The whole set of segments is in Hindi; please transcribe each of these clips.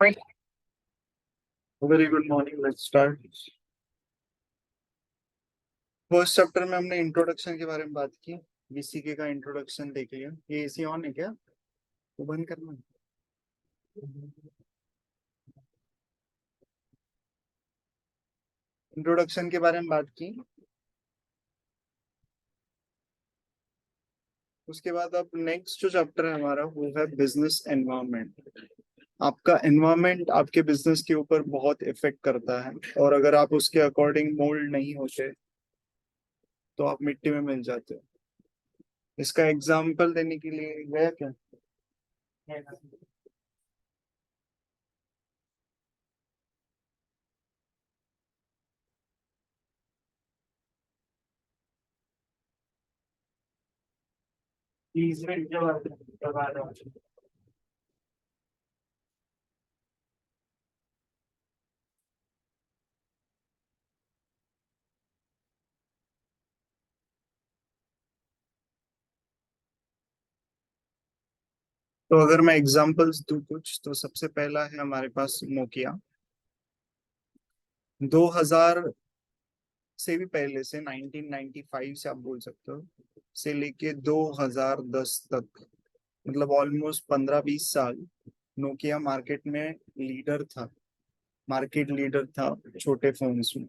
Very good morning, let's start. First chapter में हमने इंट्रोडक्शन के बारे में बात की। बीसीके का इंट्रोडक्शन देख लिया। ये एसी ऑन है क्या? वो बंद करना है। इंट्रोडक्शन के बारे में बात की। उसके बाद अब नेक्स्ट जो चैप्टर है हमारा वो है बिजनेस एनवायरनमेंट। आपका एनवायरनमेंट आपके बिजनेस के ऊपर बहुत इफेक्ट करता है, और अगर आप उसके अकॉर्डिंग मोल्ड नहीं होते तो आप मिट्टी में मिल जाते हो। इसका एग्जाम्पल देने के लिए गया क्या? तो अगर मैं एग्जांपल्स दूं कुछ, तो सबसे पहला है हमारे पास नोकिया। 2000 से भी पहले से, 1995 से आप बोल सकते हो, से लेके 2010 तक, मतलब ऑलमोस्ट 15-20 साल नोकिया मार्केट में लीडर था। मार्केट लीडर था छोटे फोन्स में।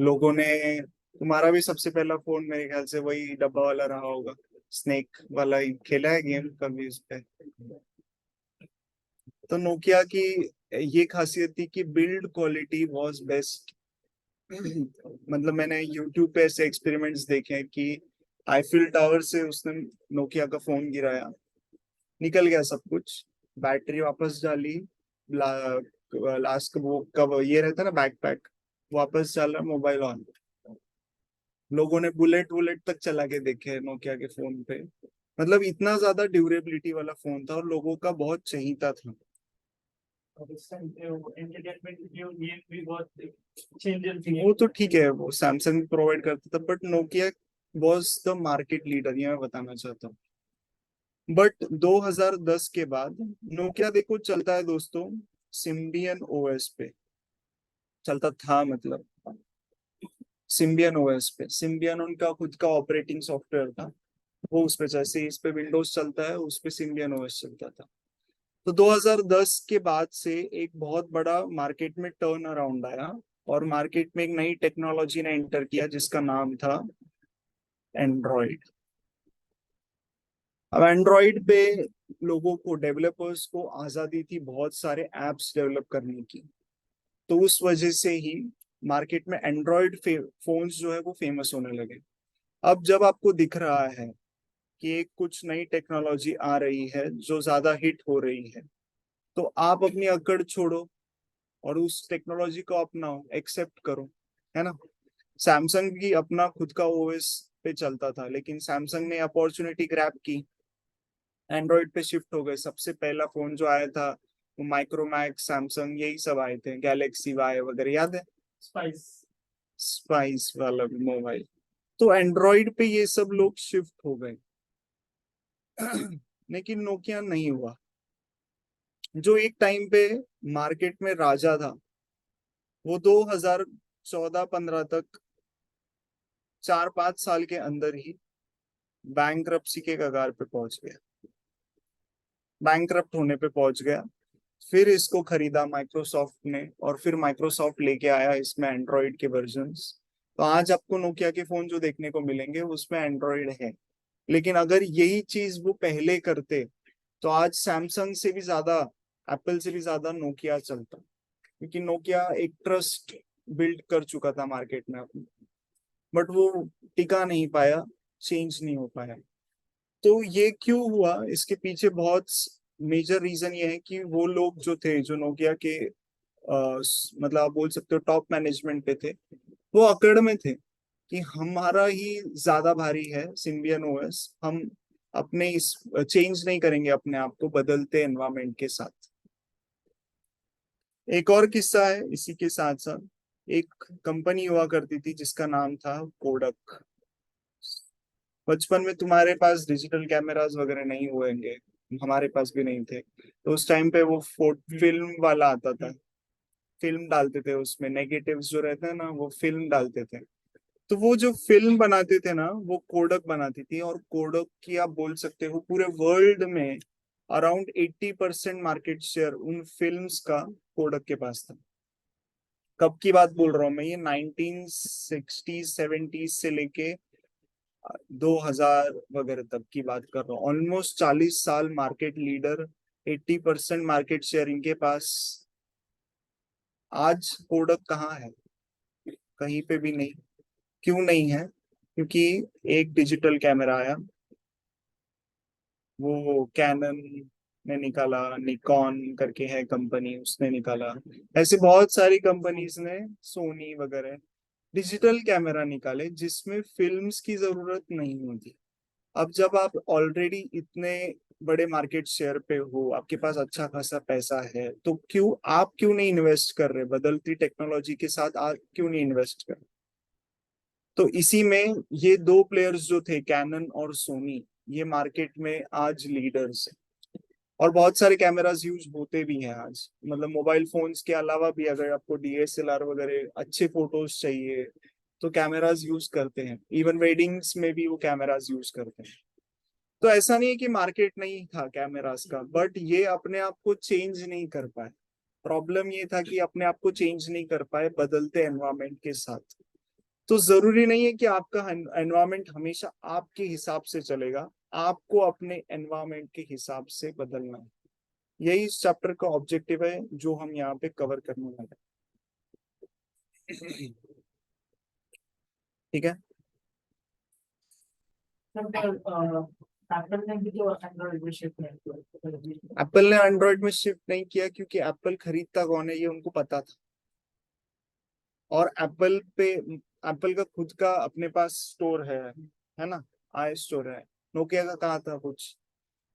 लोगों ने, तुम्हारा भी सबसे पहला फोन मेरे ख्याल से वही डब्बा वाला रहा होगा, स्नेक वाला ही। खेला है गेम कभी उस पे? तो नोकिया की ये खासियत थी कि बिल्ड क्वालिटी वाज बेस्ट। मतलब मैंने यूट्यूब पे ऐसे एक्सपेरिमेंट्स देखे हैं कि आईफिल टावर से उसने नोकिया का फोन गिराया, निकल गया सब कुछ, बैटरी वापस डाली, लास्ट वो कब ये रहता है ना, बैकपैक, वापस डाला, मोबाइल ऑन। लोगों ने बुलेट वुलेट तक चला के देखे नोकिया के फोन पे। मतलब इतना ज्यादा ड्यूरेबिलिटी वाला फोन था और लोगों का बहुत चाहीता था। और इस टाइम पे वो एंटरटेनमेंट के लिए भी बहुत चेंजेस थी। वो तो ठीक है, वो सैमसंग प्रोवाइड करता था, but Nokia was the market leader, ये मैं बताना चाहता हूँ। बट 2010 के बाद नोकिया देखो चलता है दोस्तों, सिम्बियन ओएस पे चलता था। मतलब सिम्बियन ओएस पे, सिम्बियन उनका खुद का ऑपरेटिंग सॉफ्टवेयर था। वो उस पे, जैसे इस पे विंडोज चलता है उस पे सिम्बियन ओएस चलता था। तो 2010 के बाद से एक बहुत बड़ा मार्केट में टर्न अराउंड आया, और मार्केट में एक नई टेक्नोलॉजी ने एंटर किया जिसका नाम था एंड्रॉइड। अब एंड्रॉइड पे लोगों को, डेवलपर्स को आजादी थी बहुत सारे एप्स डेवलप करने की। तो उस वजह से ही मार्केट में एंड्रॉइड फोन्स जो है वो फेमस होने लगे। अब जब आपको दिख रहा है कि एक कुछ नई टेक्नोलॉजी आ रही है जो ज्यादा हिट हो रही है, तो आप अपनी अकड़ छोड़ो और उस टेक्नोलॉजी को अपनाओ, एक्सेप्ट करो, है ना। सैमसंग की अपना खुद का ओएस पे चलता था, लेकिन सैमसंग ने अपॉर्चुनिटी ग्रैब की, एंड्रॉइड पे शिफ्ट हो गए। सबसे पहला फोन जो आया था वो माइक्रोमैक्स, सैमसंग, यही सब आए थे, गैलेक्सी वाई वगैरह, याद है? स्पाइस, स्पाइस वाला मोबाइल। तो एंड्रॉइड पे ये सब लोग शिफ्ट हो गए। लेकिन नोकिया नहीं हुआ। जो एक टाइम पे मार्केट में राजा था, वो 2014-15 तक, 4-5 साल के अंदर ही बैंक्रप्सी के कगार पे पहुंच गया, बैंक्रप्ट होने पे पहुंच गया। फिर इसको खरीदा माइक्रोसॉफ्ट ने, और फिर माइक्रोसॉफ्ट लेके आया इसमें एंड्रॉइड के वर्जन्स। तो आज आपको नोकिया के फोन जो देखने को मिलेंगे उसमें एंड्रॉइड है। लेकिन अगर यही चीज वो पहले करते, तो आज सैमसंग से भी ज्यादा, एप्पल से भी ज्यादा नोकिया चलता, क्योंकि नोकिया एक ट्रस्ट बिल्ड कर चुका था मार्केट में अपनी। बट वो टिका नहीं पाया, चेंज नहीं हो पाया। तो ये क्यों हुआ, इसके पीछे बहुत मेजर रीजन ये है कि वो लोग जो थे, जो नोकिया के मतलब आप बोल सकते हो टॉप मैनेजमेंट पे थे, वो अकड़ में थे कि हमारा ही ज्यादा भारी है सिम्बियन ओएस। हम अपने इस चेंज नहीं करेंगे अपने आप को बदलते एनवायरमेंट के साथ। एक और किस्सा है इसी के साथ साथ। एक कंपनी हुआ करती थी जिसका नाम था कोडक। बचपन में तुम्हारे पास डिजिटल कैमरास वगैरह नहीं हुएंगे, हमारे पास भी नहीं थे। तो उस टाइम पे वो फिल्म वाला आता था, फिल्म डालते थे उसमें, नेगेटिव्स जो रहते हैं ना वो फिल्म डालते थे। तो वो जो फिल्म बनाते थे ना वो कोडक बनाती थी, और कोडक की आप बोल सकते हो पूरे वर्ल्ड में अराउंड 80% मार्केट शेयर उन फिल्म्स का कोडक के पास था। कब की बात बोल रहा हूँ मैं, ये 1960 70 से लेके 2000 वगैरह तक की बात कर रहा हूँ। ऑलमोस्ट 40 साल मार्केट लीडर, 80% मार्केट शेयर इनके पास। आज कोडक कहाँ है? कहीं पे भी नहीं। क्यों नहीं है? क्योंकि एक डिजिटल कैमरा आया, वो कैनन ने निकाला, निकॉन करके है कंपनी उसने निकाला, ऐसे बहुत सारी कंपनीज ने, सोनी वगैरह, डिजिटल कैमरा निकाले जिसमें फिल्म्स की जरूरत नहीं होती। अब जब आप ऑलरेडी इतने बड़े मार्केट शेयर पे हो, आपके पास अच्छा खासा पैसा है, तो क्यों नहीं इन्वेस्ट कर रहे? बदलती टेक्नोलॉजी के साथ आप क्यों नहीं इन्वेस्ट कर? तो इसी में ये दो प्लेयर्स जो थे, कैनन और सोनी, ये मार्केट में आज लीडर्स हैं। और बहुत सारे कैमरास यूज होते भी हैं आज, मतलब मोबाइल फोन्स के अलावा भी अगर आपको डीएसएलआर वगैरह अच्छे फोटोज चाहिए तो कैमरास यूज करते हैं। इवन वेडिंग्स में भी वो कैमरास यूज करते हैं। तो ऐसा नहीं है कि मार्केट नहीं था कैमरास का, बट ये अपने आप को चेंज नहीं कर पाए। प्रॉब्लम ये था कि अपने आप को चेंज नहीं कर पाए बदलते एनवायरमेंट के साथ। तो जरूरी नहीं है कि आपका एनवायरमेंट हमेशा आपके हिसाब से चलेगा, आपको अपने एनवायरमेंट के हिसाब से बदलना है। यही इस चैप्टर का ऑब्जेक्टिव है जो हम यहाँ पे कवर करने वाले हैं। ठीक है। एप्पल ने भी तो एंड्रॉइड में शिफ्ट नहीं किया। एप्पल ने एंड्रॉइड में शिफ्ट नहीं किया क्योंकि एप्पल खरीदता कौन है ये उनको पता था। और एप्पल का खुद का अपने पास स्टोर है ना, आई स्टोर है। नोकिया का कहाँ था कुछ?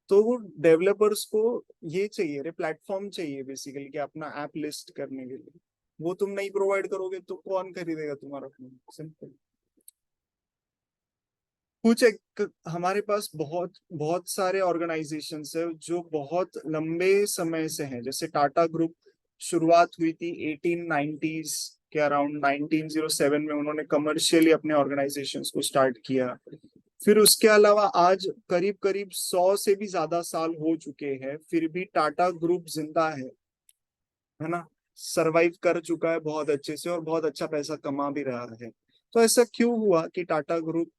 तो वो डेवलपर्स को ये चाहिए रे, प्लेटफॉर्म चाहिए बेसिकली कि अपना ऐप लिस्ट करने के लिए। वो तुम नहीं प्रोवाइड करोगे तो कौन खरीदेगा तुम्हारा फोन? सिंपल। कुछ एक हमारे पास बहुत बहुत सारे ऑर्गेनाइजेशंस है जो बहुत लंबे समय से हैं, जैसे टाटा ग्रुप। शुरुआत हुई थी 1890s के अराउंड, 1907 में उन्होंने कमर्शियली अपने ऑर्गेनाइजेशंस को स्टार्ट किया। फिर उसके अलावा आज करीब करीब 100 से भी ज्यादा साल हो चुके हैं, फिर भी टाटा ग्रुप जिंदा है ना, सरवाइव कर चुका है बहुत अच्छे से और बहुत अच्छा पैसा कमा भी रहा है। तो ऐसा क्यों हुआ कि टाटा ग्रुप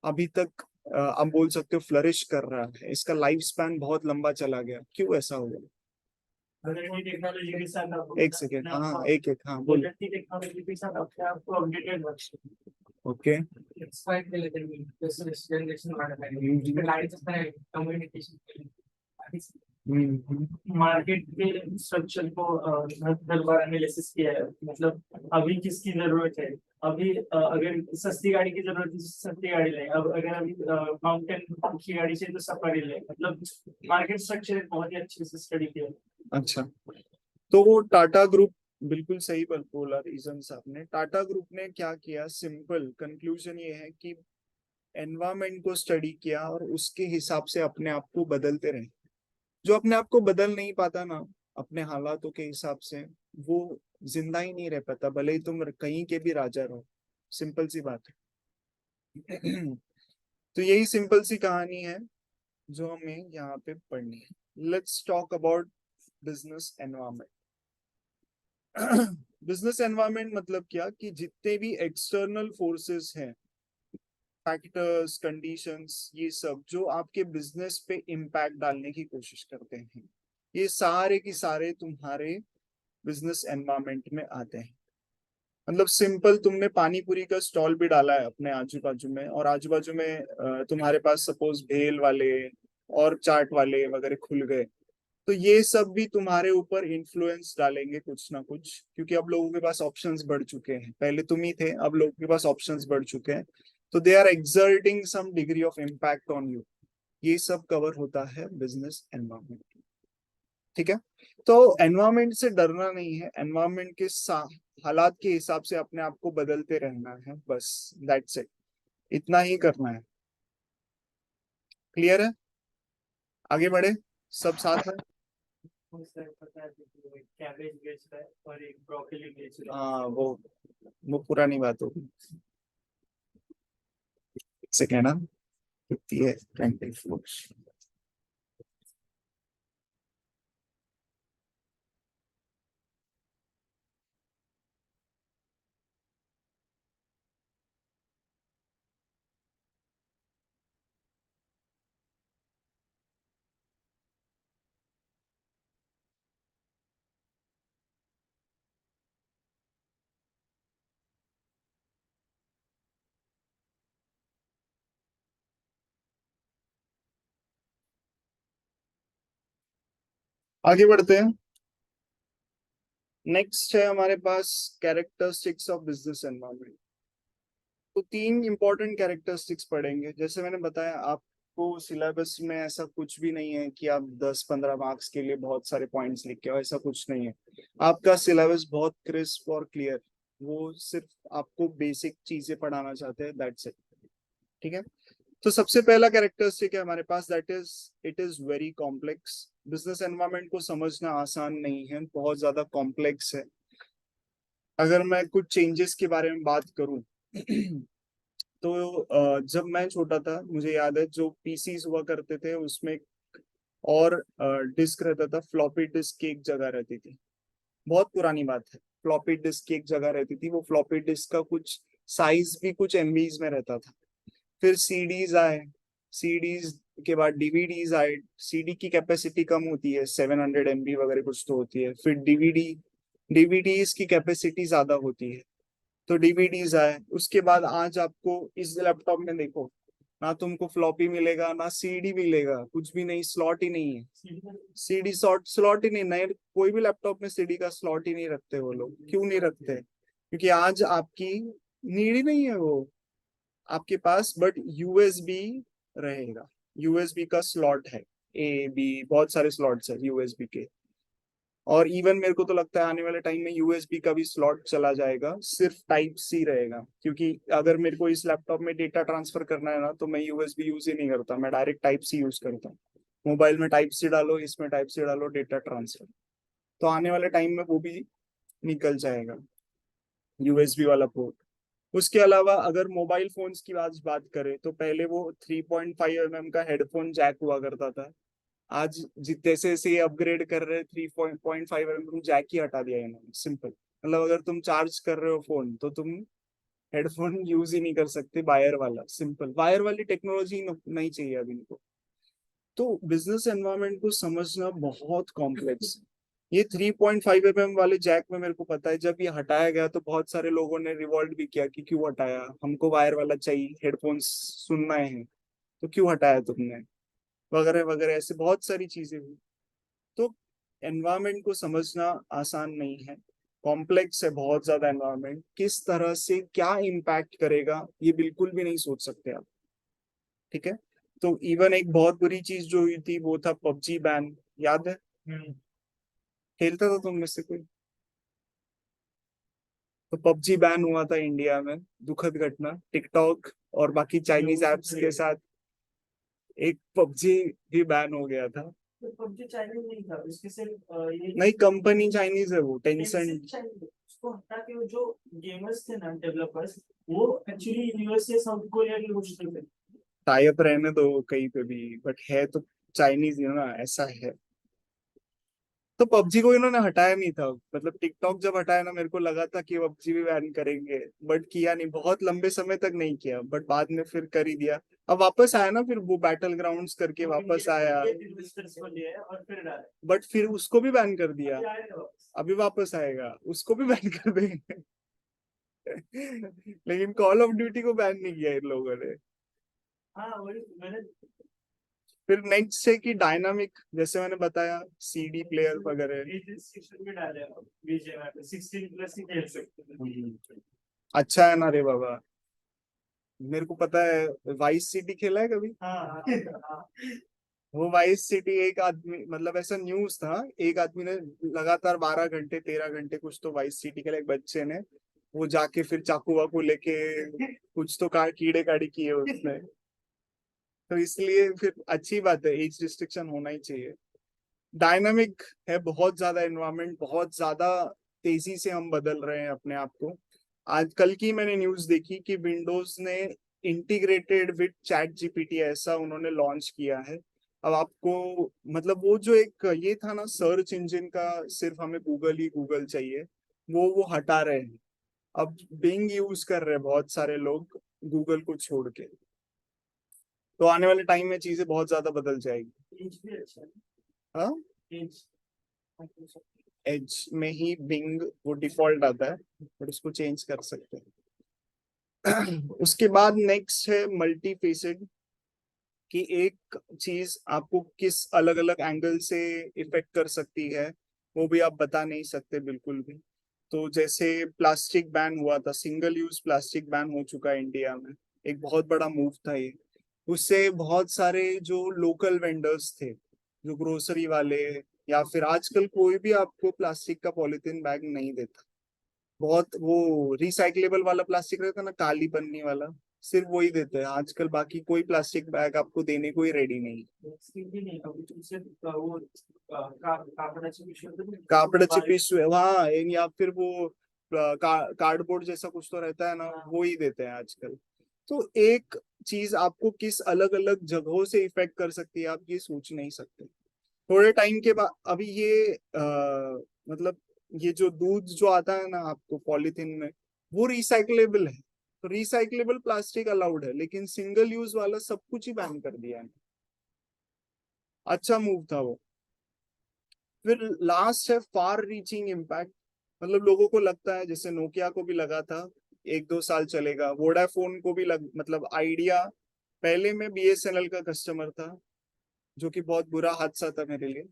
अभी तक आप बोल सकते हो फ्लरिश कर रहा है? इसका लाइफ स्पैन बहुत लंबा चला गया, क्यों ऐसा हो गया? अगर ये टेक्नोलॉजी के साथ आप एक सेकेंड, हाँ एक एक, हाँ बोलो। टेक्नोलॉजी के साथ अपने आप को अपडेटेड रखें। Okay. It's quite related this generation वाला लाइफ कम्युनिकेशन मार्केट के स्ट्रक्चर को हर बार एनालिसिस किया है। मतलब अभी किसकी जरूरत है, अभी अगर सस्ती गाड़ी की जरूरत है तो सस्ती गाड़ी ले, अब अगर अभी माउंटेन की गाड़ी चाहिए तो सफारी ले। मतलब मार्केट स्ट्रक्चर बहुत ही अच्छे से स्टडी किया है। अच्छा, तो वो टाटा ग्रुप, बिल्कुल सही बोला रीजन साहब ने। टाटा ग्रुप ने क्या किया, सिंपल कंक्लूजन ये है कि एनवायरमेंट को स्टडी किया और उसके हिसाब से अपने आप को बदलते रहे। जो अपने आप को बदल नहीं पाता ना अपने हालातों के हिसाब से, वो जिंदा ही नहीं रह पाता, भले ही तुम कहीं के भी राजा रहो। सिंपल सी बात है। तो यही सिंपल सी कहानी है जो हमें यहाँ पे पढ़नी है। Let's talk about business environment. Business environment मतलब क्या कि जितने भी एक्सटर्नल फोर्सेस हैं, फैक्टर्स, कंडीशंस, ये सब जो आपके बिजनेस पे इम्पैक्ट डालने की कोशिश करते हैं, ये सारे की सारे तुम्हारे बिजनेस एनवायरनमेंट में आते हैं। मतलब सिंपल, तुमने पानी पूरी का स्टॉल भी डाला है अपने आजू बाजू में, और आजू बाजू में तुम्हारे पास सपोज भेल वाले और चाट वाले वगैरह खुल गए, तो ये सब भी तुम्हारे ऊपर इन्फ्लुएंस डालेंगे कुछ ना कुछ, क्योंकि अब लोगों के पास ऑप्शंस बढ़ चुके हैं। पहले तुम ही थे, अब लोगों के पास ऑप्शंस बढ़ चुके हैं। तो they are exerting some degree of impact on you. ये सब कवर होता है बिजनेस एनवायरनमेंट। ठीक है। तो एनवायरनमेंट से डरना नहीं है, एनवायरनमेंट के हालात के हिसाब से अपने आप को बदलते रहना है, बस दैट्स इट। इतना ही करना है। क्लियर है? आगे बढ़े, सब साथ में। मुझे पता है कि एक कैबेज बेच रहा है और एक ब्रोकली बेच रहा है। हाँ, वो पुरानी बात होगी। सेकेंड ना, कितनी है, 24। आगे बढ़ते हैं। नेक्स्ट है हमारे पास कैरेक्टरिस्टिक्स ऑफ बिजनेस एनवायरनमेंट। तो तीन इंपॉर्टेंट कैरेक्टरिस्टिक्स पढ़ेंगे। जैसे मैंने बताया, आपको सिलेबस में ऐसा कुछ भी नहीं है कि आप 10-15 मार्क्स के लिए बहुत सारे पॉइंट्स लिख के आओ, ऐसा कुछ नहीं है। आपका सिलेबस बहुत क्रिस्प और क्लियर, वो सिर्फ आपको बेसिक चीजें पढ़ाना चाहते हैं, दैट्स इट। ठीक है। तो सबसे पहला कैरेक्टरिस्टिक है हमारे पास, that is it is very complex. Business environment को समझना आसान नहीं है, बहुत ज्यादा कॉम्प्लेक्स है। अगर मैं कुछ चेंजेस के बारे में बात करूं तो जब मैं छोटा था, मुझे याद है जो पीसीस हुआ करते थे उसमें और डिस्क रहता था, फ्लॉपी डिस्क की एक जगह रहती थी। बहुत पुरानी बात है, फ्लॉपी डिस्क की एक जगह रहती थी। वो फ्लॉपी डिस्क का कुछ साइज भी कुछ एमबीज में रहता था। फिर सीडीज आए, सीडीज के बाद डीवीडीज आए। सीडी की कैपेसिटी कम होती है, 700 MB वगैरह कुछ तो होती है। फिर डीवीडीज की कैपेसिटी ज्यादा होती है, तो डीवीडीज आए। उसके बाद आज आपको इस लैपटॉप में देखो, ना तुमको फ्लॉपी मिलेगा ना सीडी मिलेगा, कुछ भी नहीं, स्लॉट ही नहीं है। सीडी स्लॉट ही नहीं, नए कोई भी लैपटॉप में सीडी का स्लॉट ही नहीं रखते वो लोग। क्यों नहीं रखते? क्योंकि आज आपकी नीड ही नहीं है वो आपके पास। बट यूएसबी रहेगा, यूएसबी का स्लॉट है, ए बी बहुत सारे स्लॉट्स है यूएसबी के। और इवन मेरे को तो लगता है आने वाले टाइम में यूएसबी का भी स्लॉट चला जाएगा, सिर्फ टाइप सी रहेगा। क्योंकि अगर मेरे को इस लैपटॉप में डेटा ट्रांसफर करना है ना, तो मैं यूएसबी यूज ही नहीं करता, मैं डायरेक्ट टाइप सी यूज करता हूँ। मोबाइल में टाइप सी डालो, इसमें टाइप सी डालो, डेटा ट्रांसफर। तो आने वाले टाइम में वो भी निकल जाएगा, यूएसबी वाला पोर्ट। उसके अलावा अगर मोबाइल फोन्स की आज बात करें, तो पहले वो 3.5 mm का हेडफोन जैक हुआ करता था। आज जैसे जैसे ये अपग्रेड कर रहे हैं, 3.5 mm जैक ही हटा दिया इन्होंने, सिंपल। मतलब अगर तुम चार्ज कर रहे हो फोन, तो तुम हेडफोन यूज ही नहीं कर सकते वायर वाला, सिंपल। वायर वाली टेक्नोलॉजी नहीं चाहिए अभी इनको। तो बिजनेस एनवायरनमेंट को समझना बहुत कॉम्प्लेक्स है। ये 3.5 mm वाले जैक में मेरे को पता है, जब ये हटाया गया तो बहुत सारे लोगों ने रिवॉल्ट भी किया कि क्यों हटाया, हमको वायर वाला चाहिए, हेडफोन्स सुनना है, तो क्यों हटाया तुमने, वगैरह वगैरह, ऐसे बहुत सारी चीजें हुई। तो एनवायरनमेंट को समझना आसान नहीं है, कॉम्प्लेक्स है बहुत ज्यादा। एनवायरनमेंट किस तरह से क्या इम्पैक्ट करेगा, ये बिल्कुल भी नहीं सोच सकते आप। ठीक है। तो इवन एक बहुत बुरी चीज जो हुई थी वो था पबजी बैन, याद है? हम्म। खेलता था तुम में से कोई? तो पबजी बैन हुआ था इंडिया में, दुखद घटना। टिकटॉक और बाकी चाइनीज एप्स के साथ एक पबजी भी बैन हो गया था। तो पबजी चाइनीज नहीं था, उसके सिर्फ ये नहीं, कंपनी चाइनीज है, वो टेंसेंट। उसको हटा के वो जो गेमर्स थे ना, डेवलपर्स, वो एक्चुअली यूएसए साउथ कोरिया के कुछ थे। टाई अप रहने दो कहीं पे भी, बट है तो चाइनीज ही ना, ऐसा है। तो पबजी को इन्होंने हटाया नहीं था। मतलब टिकटॉक जब हटाया ना, मेरे को लगा था कि पबजी भी बैन करेंगे, बट किया नहीं, बहुत लंबे समय तक नहीं किया, बट बाद में फिर कर ही दिया। अब वापस आया ना, फिर वो बैटल ग्राउंड्स करके वापस आया। इन्वेस्टर्स को लिया है और फिर डाला। बट फिर उसको भी बैन कर दिया। अभी आएगा वापस। अभी वापस आएगा, उसको भी बैन कर देंगे। लेकिन कॉल ऑफ ड्यूटी को बैन नहीं किया इन लोगों ने। हाँ वही मैंने। फिर नेक्स्ट है कि डायनामिक, जैसे मैंने बताया, सीडी प्लेयर वगैरह। सेक्शन में डाले हैं बीजीएमआई पे 16+ ही खेल सकते हैं। अच्छा है ना रे बाबा। मेरे को पता है, वाइस सिटी खेला है कभी? हाँ हाँ हाँ। वो वाइस सिटी, एक आदमी, मतलब ऐसा न्यूज था, एक आदमी ने लगातार 12 घंटे 13 घंटे कुछ तो वाइस सिटी खेला, एक बच्चे ने। वो जाके फिर चाकू वाकू लेके कुछ तो कीड़े काड़ी किए उसने। तो इसलिए फिर अच्छी बात है, एज रिस्ट्रिक्शन होना ही चाहिए। डायनामिक है बहुत ज्यादा एनवायरनमेंट, बहुत ज्यादा तेजी से हम बदल रहे हैं अपने आप को। आज कल की मैंने न्यूज देखी कि विंडोज ने इंटीग्रेटेड विद चैट जीपीटी ऐसा उन्होंने लॉन्च किया है। अब आपको मतलब वो जो एक ये था ना सर्च इंजन का, सिर्फ हमें गूगल ही गूगल चाहिए, वो हटा रहे हैं। अब बिंग यूज कर रहे हैं बहुत सारे लोग गूगल को छोड़ के। तो आने वाले टाइम में चीजें बहुत ज्यादा बदल जाएगी। एज भी अच्छा है। हाँ, एज एज में ही बिंग वो डिफॉल्ट आता है, बट उसको चेंज कर सकते हैं। उसके बाद नेक्स्ट है मल्टी फेसेड, कि एक चीज आपको किस अलग अलग एंगल से इफेक्ट कर सकती है वो भी आप बता नहीं सकते बिल्कुल भी। तो जैसे प्लास्टिक बैन हुआ था, सिंगल यूज प्लास्टिक बैन हो चुका है इंडिया में, एक बहुत बड़ा मूव था ये। उससे बहुत सारे जो लोकल वेंडर्स थे, जो ग्रोसरी वाले, या फिर आजकल कोई भी आपको प्लास्टिक का पॉलिथीन बैग नहीं देता। बहुत वो रिसाइकलेबल वाला प्लास्टिक रहता है ना, काली पन्नी वाला, सिर्फ वही देते हैं आजकल, बाकी कोई प्लास्टिक बैग आपको देने को ही रेडी नहीं। स्किन भी नहीं अभी तुमसे वो कापडाची पिशवी होती ना, कापड़ाची बारीक। पिशवी, हाँ, या फिर वो कार्डबोर्ड जैसा कुछ तो रहता है ना, हाँ। वो ही देते हैं आजकल। तो एक चीज आपको किस अलग अलग जगहों से इफेक्ट कर सकती है आप ये सोच नहीं सकते। थोड़े टाइम के बाद अभी ये मतलब ये जो दूध जो आता है ना आपको पॉलिथीन में, वो रिसाइकलेबल है। तो रिसाइकलेबल प्लास्टिक अलाउड है, लेकिन सिंगल यूज वाला सब कुछ ही बैन कर दिया है। अच्छा मूव था वो। फिर लास्ट है फार रीचिंग इम्पैक्ट। मतलब लोगों को लगता है, जैसे नोकिया को भी लगा था 1-2 साल चलेगा, वोडाफोन को भी मतलब आइडिया, पहले मैं बीएसएनएल का कस्टमर था, जो कि बहुत बुरा हादसा था मेरे लिए।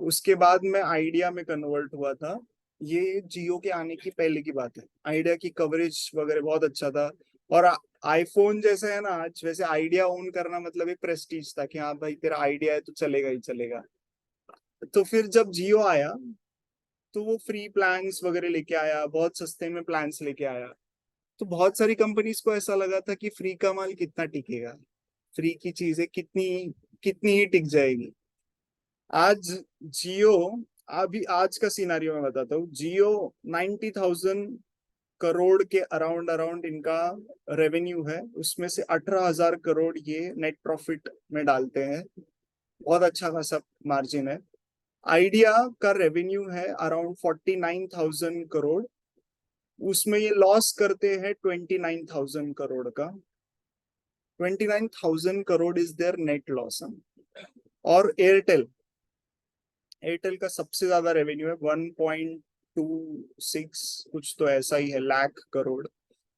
उसके बाद मैं आइडिया में कन्वर्ट हुआ था। ये जियो के आने की पहले की बात है। आइडिया की कवरेज वगैरह बहुत अच्छा था। और आईफोन जैसे है ना आज, वैसे आइडिया ओन करना मतलब एक प्रेस्टीज था कि हाँ भाई तेरा आइडिया है तो चलेगा ही चलेगा। तो फिर जब जियो आया तो वो फ्री प्लान्स वगैरह लेके आया, बहुत सस्ते में प्लान्स लेके आया। तो बहुत सारी कंपनीज को ऐसा लगा था कि फ्री का माल कितना टिकेगा, फ्री की चीजें कितनी कितनी ही टिक जाएगी। आज जियो, अभी आज का सिनारियो मैं बताता हूँ। जियो 90,000 करोड़ के अराउंड अराउंड इनका रेवेन्यू है, उसमें से 18,000 करोड़ ये नेट प्रॉफिट में डालते हैं। बहुत अच्छा खासा मार्जिन है। आइडिया का रेवेन्यू है अराउंड 49,000 करोड़, उसमें ये लॉस करते हैं 29,000 करोड़ का। 29,000 crore is there net loss. और एयरटेल, एयरटेल का सबसे ज्यादा रेवेन्यू है 1.26 कुछ तो ऐसा ही है लाख करोड़।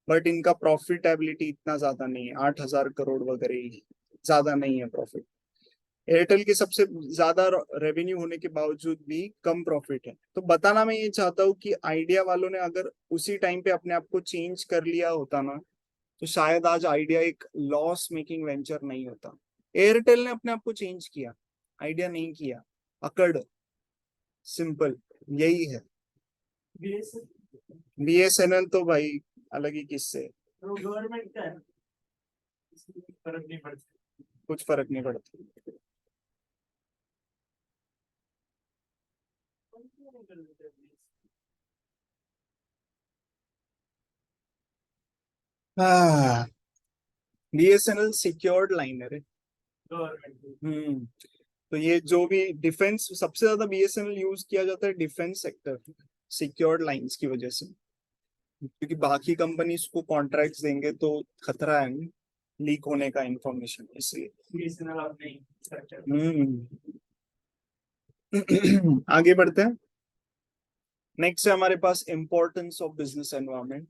बट इनका प्रॉफिटेबिलिटी इतना ज्यादा नहीं है, 8,000 करोड़ वगैरह ही, ज्यादा नहीं है प्रॉफिट। एयरटेल के सबसे ज्यादा रेवेन्यू होने के बावजूद भी कम प्रॉफिट है। तो बताना मैं ये चाहता हूँ कि आइडिया वालों ने अगर उसी टाइम पे अपने आप को चेंज कर लिया होता ना, तो शायद आज आइडिया एक लॉस मेकिंग वेंचर नहीं होता। एयरटेल ने अपने आप को चेंज किया, आइडिया नहीं किया। अकड़, सिंपल यही है। बीएसएनएल तो भाई अलग ही किस्से, गवर्नमेंट का है, इसमें फर्क नहीं पड़ता। कुछ फर्क नहीं पड़ता। हाँ, बीएसएनएल सिक्योर्ड लाइन है रे। गवर्नमेंट हम्म। तो ये जो भी डिफेंस, सबसे ज्यादा बीएसएनएल यूज किया जाता है डिफेंस सेक्टर, सिक्योर्ड लाइंस की वजह से। क्योंकि बाकी कंपनीज को कॉन्ट्रैक्ट्स देंगे तो खतरा है लीक होने का इंफॉर्मेशन, इसलिए। बीएसएनएल अपने स्ट्रक्चर। हम्म। आगे बढ़ते हैं। नेक्स्ट है हमारे पास इंपॉर्टेंस ऑफ बिजनेस एनवायरनमेंट,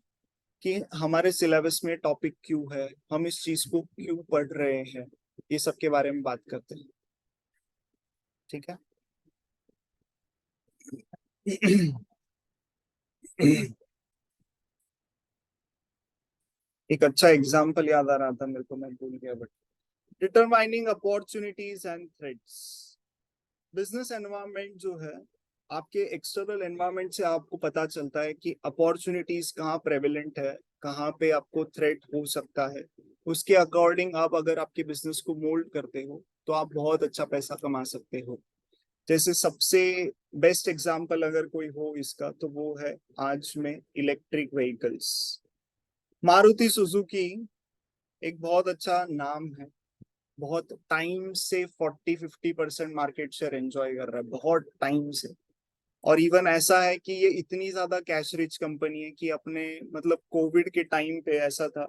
कि हमारे सिलेबस में टॉपिक क्यों है, हम इस चीज को क्यों पढ़ रहे हैं, ये सब के बारे में बात करते हैं। ठीक है। एक अच्छा एग्जाम्पल याद आ रहा था मेरे को, मैं भूल गया, but determining opportunities and threats. Business environment जो है, आपके एक्सटर्नल एनवायरनमेंट से आपको पता चलता है कि अपॉर्चुनिटीज कहाँ प्रेवलेंट है, कहाँ पे आपको थ्रेट हो सकता है। उसके अकॉर्डिंग आप अगर आपके बिजनेस को मोल्ड करते हो तो आप बहुत अच्छा पैसा कमा सकते हो। जैसे सबसे बेस्ट एग्जांपल अगर कोई हो इसका तो वो है आज में इलेक्ट्रिक व्हीकल्स। मारुति सुजुकी एक बहुत अच्छा नाम है, बहुत टाइम से 40-50% मार्केट शेयर एंजॉय कर रहा है, बहुत टाइम से। और इवन ऐसा है कि ये इतनी ज्यादा कैश रिच कंपनी है कि अपने मतलब कोविड के टाइम पे ऐसा था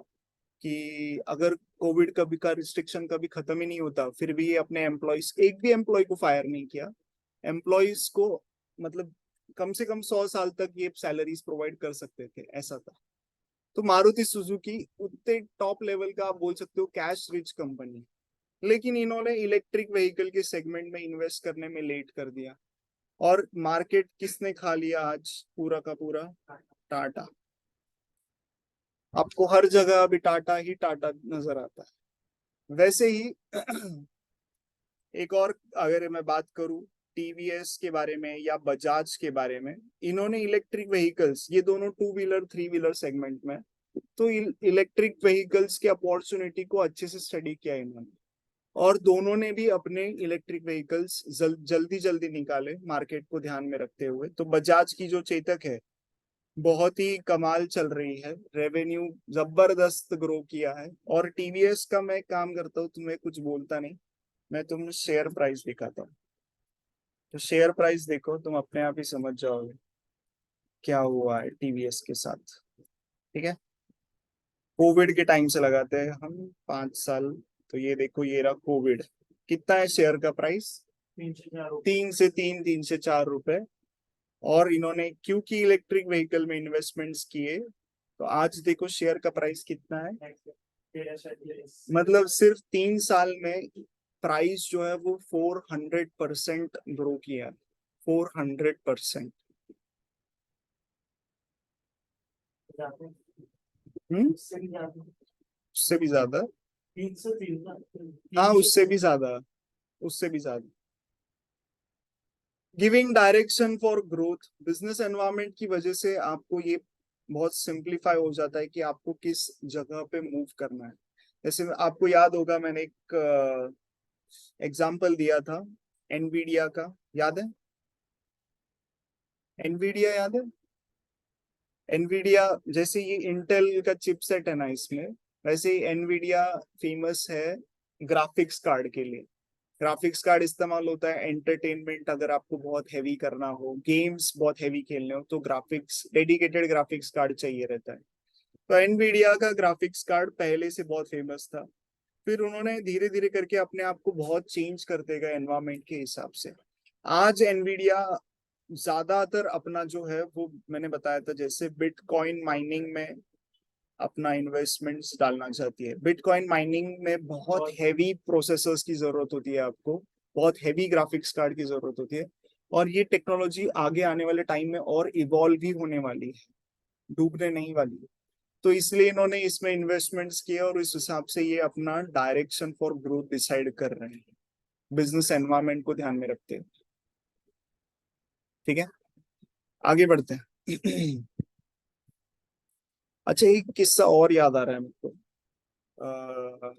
कि अगर कोविड कभी का रिस्ट्रिक्शन कभी खत्म ही नहीं होता फिर भी ये अपने एम्प्लॉयज, एक भी एम्प्लॉय को फायर नहीं किया। एम्प्लॉयज को मतलब कम से कम 100 साल तक ये सैलरीज प्रोवाइड कर सकते थे, ऐसा था। तो मारुति सुजुकी उतने टॉप लेवल का आप बोल सकते हो कैश रिच कंपनी, लेकिन इन्होंने इलेक्ट्रिक व्हीकल के सेगमेंट में इन्वेस्ट करने में लेट कर दिया। और मार्केट किसने खा लिया आज पूरा का पूरा? टाटा। आपको हर जगह अभी टाटा ही टाटा नजर आता है। वैसे ही एक और अगर मैं बात करूं टीवीएस के बारे में या बजाज के बारे में, इन्होंने इलेक्ट्रिक व्हीकल्स, ये दोनों 2 व्हीलर 3 व्हीलर सेगमेंट में, तो इलेक्ट्रिक व्हीकल्स की अपॉर्चुनिटी को अच्छे से स्टडी किया इन्होंने। और दोनों ने भी अपने इलेक्ट्रिक व्हीकल्स जल्दी जल्दी निकाले मार्केट को ध्यान में रखते हुए। तो बजाज की जो चेतक है बहुत ही कमाल चल रही है, रेवेन्यू जबरदस्त ग्रो किया है। और टीवीएस का मैं काम करता हूँ, तुम्हें कुछ बोलता नहीं, मैं तुम्हें शेयर प्राइस दिखाता हूँ। तो शेयर प्राइस देखो, तुम अपने आप ही समझ जाओगे क्या हुआ है टीवीएस के साथ। ठीक है, कोविड के टाइम से लगाते हैं हम 5 साल। तो ये देखो, ये रहा कोविड, कितना है शेयर का प्राइस? 304 3 से 4 रुपए। और इन्होंने क्योंकि इलेक्ट्रिक व्हीकल में इन्वेस्टमेंट्स किए, तो आज देखो शेयर का प्राइस कितना है। मतलब सिर्फ 3 साल में प्राइस जो है वो 400% ग्रो किया, 400%। उससे भी ज्यादा। उससे भी ज्यादा। 303 हाँ, उससे भी ज्यादा, उससे भी ज्यादा। Giving direction for growth, business environment की वजह से आपको ये बहुत सिंप्लीफाई हो जाता है कि आपको किस जगह पे मूव करना है। जैसे आपको याद होगा मैंने एक एग्जाम्पल दिया था एनवीडिया का, याद है? एनवीडिया याद है? एनवीडिया जैसे ये इंटेल का चिपसेट है ना इसमें, वैसे ही एनवीडिया फेमस है ग्राफिक्स कार्ड के लिए। ग्राफिक्स कार्ड इस्तेमाल होता है एंटरटेनमेंट, अगर आपको बहुत हैवी करना हो, गेम्स बहुत हैवी खेलने हो, तो ग्राफिक्स, डेडिकेटेड ग्राफिक्स कार्ड चाहिए रहता है। तो एनवीडिया का ग्राफिक्स कार्ड पहले से बहुत फेमस था। फिर उन्होंने धीरे धीरे करके अपने आप को बहुत चेंज करते गए एनवायरमेंट के हिसाब से। आज एनवीडिया ज्यादातर अपना जो है वो मैंने बताया था, जैसे बिटकॉइन माइनिंग में अपना इन्वेस्टमेंट्स डालना चाहती है। बिटकॉइन माइनिंग में बहुत हैवी प्रोसेसर्स की जरूरत होती है आपको, बहुत हैवी ग्राफिक्स कार्ड की जरूरत होती है। और ये टेक्नोलॉजी आगे आने वाले टाइम में और इवॉल्व भी होने वाली है, डूबने नहीं वाली है। तो इसलिए इन्होंने इसमें इन्वेस्टमेंट्स किए और इस हिसाब से ये अपना डायरेक्शन फॉर ग्रोथ डिसाइड कर रहे हैं, बिजनेस एनवायरनमेंट को ध्यान में रखते हैं। ठीक है, आगे बढ़ते हैं। अच्छा, एक किस्सा और याद आ रहा है मेरे को। अ,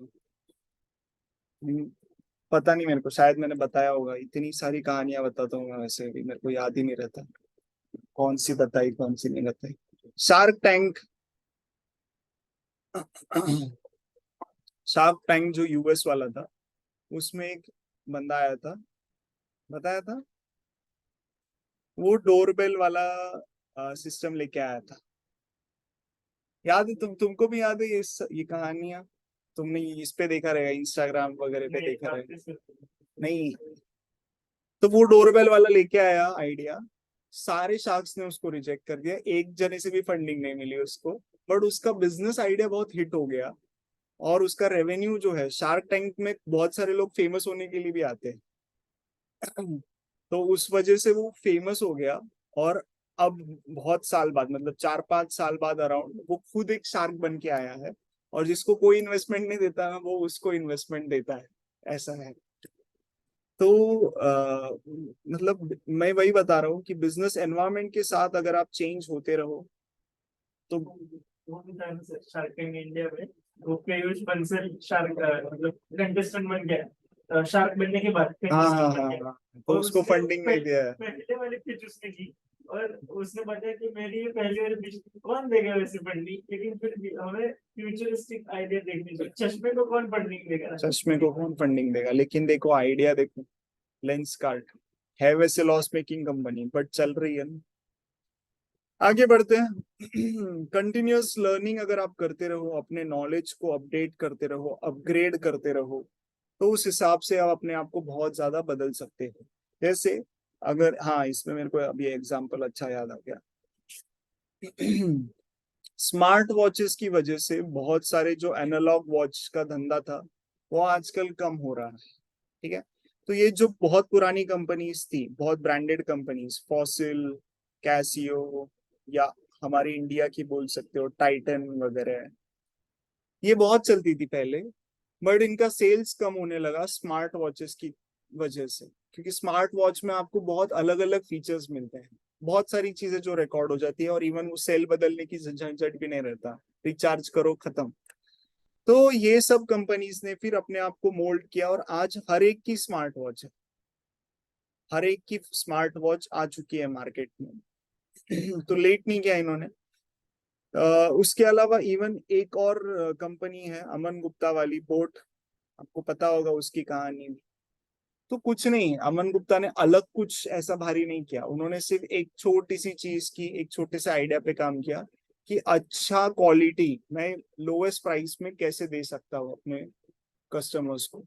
पता नहीं, मेरे को शायद मैंने बताया होगा, इतनी सारी कहानियां बताता हूँ मैं, वैसे भी मेरे को याद ही नहीं रहता कौन सी बताई कौन सी नहीं बताई। Shark tank. शार्क टैंक जो यूएस वाला था, उसमें एक बंदा आया था, बताया था, वो डोरबेल वाला सिस्टम लेके आया था। याद है? तुमको भी याद है ये कहानियां? तुमने इस पे देखा रहेगा, इंस्टाग्राम वगैरह पे देखा रहेगा। नहीं, तो वो डोरबेल वाला लेके आया आइडिया, सारे शार्क्स ने उसको रिजेक्ट कर दिया, एक जने से भी फंडिंग नहीं मिली उसको। बट उसका बिजनेस आइडिया बहुत हिट हो गया। और उसका रेवेन्यू जो है, शार्क टैंक में बहुत सारे लोग फेमस होने के लिए भी आते हैं। तो उस वजह से वो फेमस हो गया। और अब बहुत साल बाद, मतलब 4-5 साल बाद अराउंड, वो खुद एक शार्क बन के आया है। और जिसको कोई इन्वेस्टमेंट नहीं देता ना, वो उसको इन्वेस्टमेंट देता है, ऐसा है। तो मतलब मैं वही बता रहा हूँ कि बिजनेस एनवायरनमेंट के साथ अगर आप चेंज होते रहो तो। शार्क टैंक इंडिया में वो पीयूष बंसल शार्क मतलब कंटेस्टेंट बन गया शार्क बनने के बाद हाँ हाँ कंटेस्टेंट बन हाँ गया। हाँ, तो और उसको उसने फंडिंग नहीं दिया है। पहले वाली पिच उसने की और उसने बताया कि मेरी ये पहली वाली पिच कौन देगा वैसे फंडिंग, लेकिन फिर भी हमें फ्यूचरिस्टिक आइडिया देखनी चाहिए। चश्मे को कौन फंडिंग देगा ना। चश्मे को कौन फंडिंग देगा, लेकिन देखो आइडिया देखो, लेंस कार्ट है वैसे लॉस मेकिंग कंपनी बट चल रही है ना। आगे बढ़ते हैं। कंटिन्यूअस लर्निंग अगर आप करते रहो, अपने नॉलेज को अपडेट करते रहो, अपग्रेड करते रहो, तो उस हिसाब से आप अपने आप को बहुत ज्यादा बदल सकते हो। जैसे अगर, हाँ इसमें मेरे को अभी एग्जांपल अच्छा याद आ गया। स्मार्ट वॉचेस की वजह से बहुत सारे जो एनालॉग वॉच का धंधा था वो आजकल कम हो रहा है। ठीक है, तो ये जो बहुत पुरानी कंपनीज थी, बहुत ब्रांडेड कंपनीज, फॉसिल, कैसियो, या हमारी इंडिया की बोल सकते हो टाइटन वगैरह, ये बहुत चलती थी पहले, बट इनका सेल्स कम होने लगा स्मार्ट वॉचेस की वजह से। क्योंकि स्मार्ट वॉच में आपको बहुत अलग अलग फीचर्स मिलते हैं, बहुत सारी चीजें जो रिकॉर्ड हो जाती है, और इवन वो सेल बदलने की झंझट भी नहीं रहता, रिचार्ज करो खत्म। तो ये सब कंपनीज ने फिर अपने आप को मोल्ड किया, और आज हर एक की स्मार्ट वॉच है, हर एक की स्मार्ट वॉच आ चुकी है मार्केट में। तो लेट नहीं किया इन्होंने। उसके अलावा इवन एक और कंपनी है अमन गुप्ता वाली, बोट, आपको पता होगा उसकी कहानी। तो कुछ नहीं, अमन गुप्ता ने अलग कुछ ऐसा भारी नहीं किया, उन्होंने सिर्फ एक छोटी सी चीज की, एक छोटे से आइडिया पे काम किया कि अच्छा क्वालिटी मैं लोएस्ट प्राइस में कैसे दे सकता हूँ अपने कस्टमर्स को।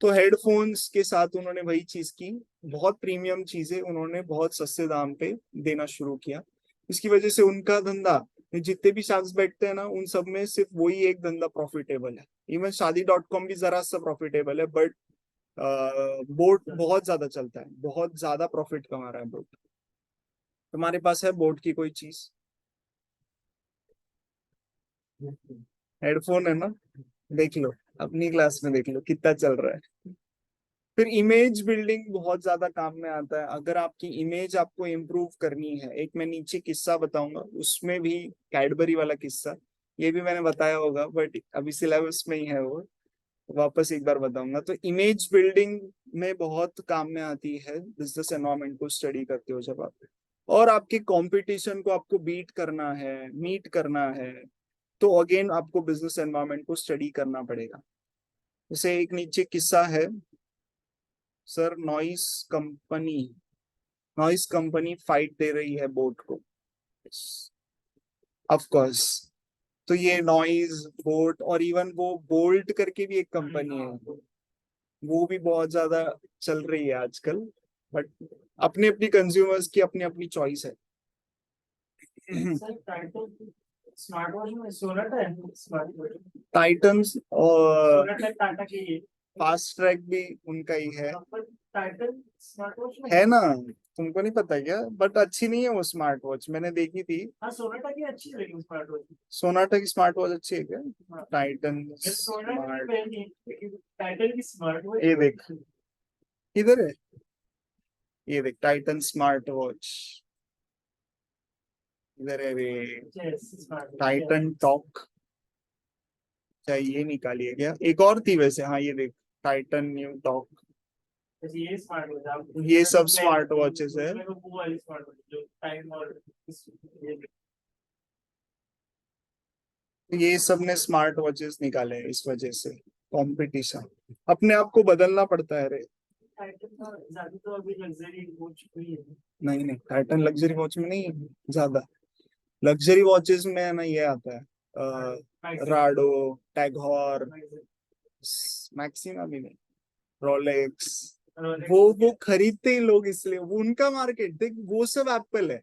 तो हेडफोन्स के साथ उन्होंने वही चीज की, बहुत प्रीमियम चीजें उन्होंने बहुत सस्ते दाम पे देना शुरू किया। इसकी वजह से उनका धंधा, जितने भी शख्स बैठते हैं ना, उन सब में सिर्फ वही एक धंधा प्रॉफिटेबल है। इवन शादी.com भी जरा सा प्रॉफिटेबल है, बट बोट बहुत ज्यादा चलता है, बहुत ज्यादा प्रॉफिट कमा रहा है बोट। तुम्हारे पास है बोट की कोई चीज? हेडफोन है ना, देख लो, अपनी क्लास में देख लो कितना चल रहा है। फिर इमेज बिल्डिंग बहुत ज्यादा काम में आता है, अगर आपकी इमेज आपको इम्प्रूव करनी है। एक मैं नीचे किस्सा बताऊंगा, उसमें भी कैडबरी वाला किस्सा, ये भी मैंने बताया होगा बट अभी सिलेबस में ही है वो, वापस एक बार बताऊंगा। तो इमेज बिल्डिंग में बहुत काम में आती है बिजनेस एनवायरनमेंट को स्टडी करते हो जब आप, और आपके कंपटीशन को आपको बीट करना है, मीट करना है, तो अगेन आपको बिजनेस एनवायरनमेंट को स्टडी करना पड़ेगा। जैसे एक नीचे किस्सा है, सर नॉइस कंपनी फाइट दे रही है बोट को, ऑफ कोर्स। तो ये नॉइज, बोट, और इवन वो बोल्ट करके भी एक कंपनी है, वो भी बहुत ज्यादा चल रही है आजकल। बट अपने अपनी कंज्यूमर्स की अपनी अपनी चॉइस है। सर टाइटन स्मार्ट वॉच में सोनाटा है स्मार्ट वॉच। टाइटन्स और सोनाटा टाटा की है। फास्ट ट्रैक भी उनका ही है। पर टाइटन स्मार्ट वॉच में है ना, तुमको नहीं पता क्या? बट अच्छी नहीं है वो स्मार्ट वॉच, मैंने देखी थी। हाँ सोनाटा की अच्छी लगी स्मार्ट वॉच। सोनाटा की स्मार्ट वॉच अच्छी है क्या? हाँ टाइटन मैंने सोनाटा की स्मार्ट, पहनी है, लेकिन टाइटन की स्मार्ट वॉच ये देख, इधर है, ये देख टाइटन स्मार्ट वॉच, इधर है रे, स्मार्ट वॉच। Titan talk. अच्छा ये निकालिए क्या, एक और थी वैसे, हाँ ये देख, टाइटन न्यू टॉक। ये स्मार्ट वॉच आप ये सब स्मार्ट वॉचेस है। वो वाली स्मार्ट वॉच जो टाइम और ये ये सब ने स्मार्ट वॉचेस निकाले हैं इस वजह से, कंपटीशन, अपने आप को बदलना पड़ता है रे। टाइटन का ज्यादा तो अभी लग्जरी हो चुकी है। नहीं नहीं, टाइटन लग्जरी वॉच में नहीं है ज्यादा। लग्जरी वॉचेस में ना ये आता है, राडो, टैगहॉर, मैक्सिमा भी नहीं, रोलेक्स, वो खरीदते ही लोग इसलिए, वो उनका मार्केट देख, वो सब एप्पल है,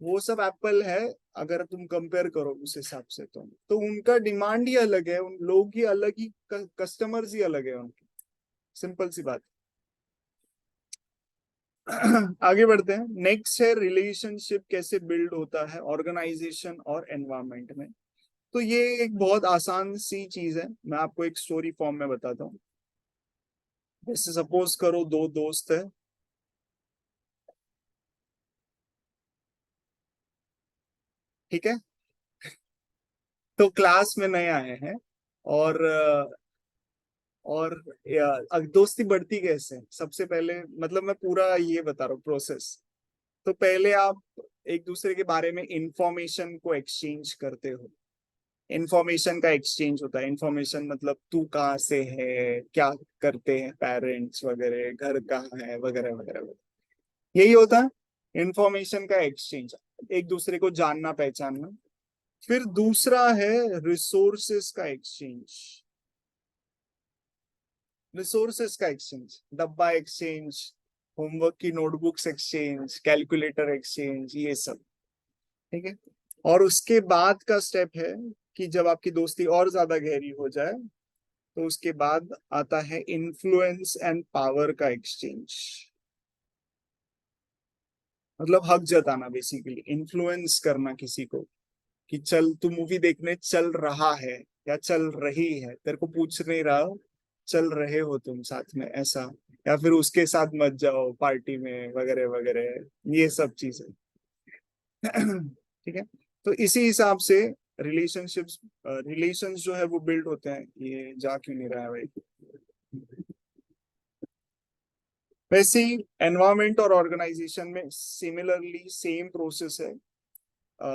वो सब एप्पल है। अगर तुम कंपेयर करो उस हिसाब से, तो उनका डिमांड ही अलग है, उन लोग ही अलग ही, कस्टमर्स ही अलग है उनके, सिंपल सी बात। आगे बढ़ते हैं। नेक्स्ट है रिलेशनशिप कैसे बिल्ड होता है ऑर्गेनाइजेशन और एनवायरनमेंट में। तो ये एक बहुत आसान सी चीज है, मैं आपको एक स्टोरी फॉर्म में बताता हूँ। जैसे सपोज करो दो दोस्त है, ठीक है, तो क्लास में नए आए हैं और और दोस्ती बढ़ती कैसे? सबसे पहले मतलब मैं पूरा ये बता रहा हूँ प्रोसेस। तो पहले आप एक दूसरे के बारे में इंफॉर्मेशन को एक्सचेंज करते हो। इंफॉर्मेशन का एक्सचेंज होता है। इंफॉर्मेशन मतलब तू कहाँ से है, क्या करते हैं पेरेंट्स वगैरह, घर कहाँ है, वगैरह वगैरह वगैरह। यही होता है इंफॉर्मेशन का एक्सचेंज, एक दूसरे को जानना पहचानना। फिर दूसरा है रिसोर्सेस का एक्सचेंज। रिसोर्सेस का एक्सचेंज, डब्बा एक्सचेंज, होमवर्क की नोटबुक्स एक्सचेंज, कैलकुलेटर एक्सचेंज, ये सब। ठीक है। और उसके बाद का स्टेप है कि जब आपकी दोस्ती और ज्यादा गहरी हो जाए तो उसके बाद आता है इन्फ्लुएंस एंड पावर का एक्सचेंज। मतलब हक जताना, बेसिकली इन्फ्लुएंस करना किसी को कि चल तू मूवी देखने चल रहा है या चल रही है, तेरे को पूछ नहीं रहा हो, चल रहे हो तुम साथ में, ऐसा। या फिर उसके साथ मत जाओ पार्टी में, वगैरह वगैरह, ये सब चीजें। ठीक है। तो इसी हिसाब से रिलेशनशिप्स, रिलेशंस जो है वो बिल्ड होते हैं। ये जा क्यों नहीं रहा है भाई? वैसे ही एनवायरमेंट और ऑर्गेनाइजेशन में सिमिलरली सेम प्रोसेस है